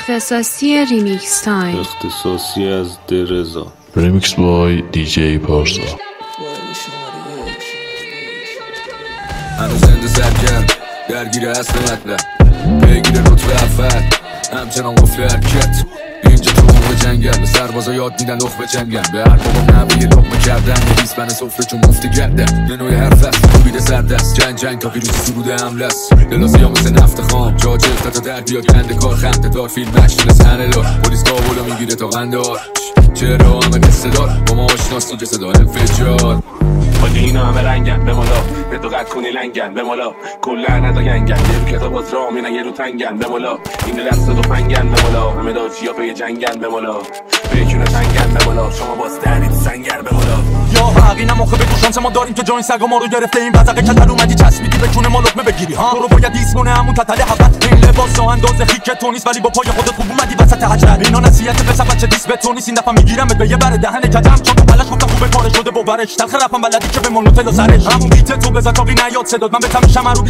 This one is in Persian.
اختصاصی ریمیکس تایم. اختصاصی از درزا. ریمیکس بای دیجی پارسا. هنوز زنده سرکرد درگیر اصل مطلب پیگیر رتبه اول همچنان قفل حرکت اینجا تو موقع جنگل به سربازا یاد میدن نخبه جنگل به هر بابا نبه یه لقمه کردن نویس بن صفره چون مفتی گردن ننوی حرف است کوبیده سردست جنگ تا پیروزی سروده حمله است للازی ها مثل نفت خام جا جفت تا در بیاد کنده کار خنده دار فیلم نشتین از هنه دار پولیس کابلو میگیره تا قندار چرا همه قصه دار با ما آشناس تو جسد دار انفجار با دینا همه رنگن به مالا به تو قد کنی لنگن به مالا کل لعنت ها گنگن یه رو کتاب از راه مینن یه رو تنگن به مالا این دست دو پنگن به مالا همه داجی ها پی جنگن به مالا بیکونه تنگن به مالا شما باز دردید سنگر به مالا یا حقیقی نمخه بگو شانس ما داریم که جا این سگا ما رو گرفته این بزقه کتر اومدی چسبیدی به چونه ما لقمه بگیری ها تو رو باید دیسمونه همون تتله حبت این لباس ها اندازه خیک تو نیست ولی با پای خودت خوب اومدی وسط حجر اینا نصیحت پسر بچه دیس به تو نیست این دفعه میگیرم به یه بر دهن کتم چون تو پلش گفتم خوبه کار شده باورش تلخ رپم بلدی که به منو تلا سرش همون بیت تو بزن تا بی نیاد صداد من بتم میشم رو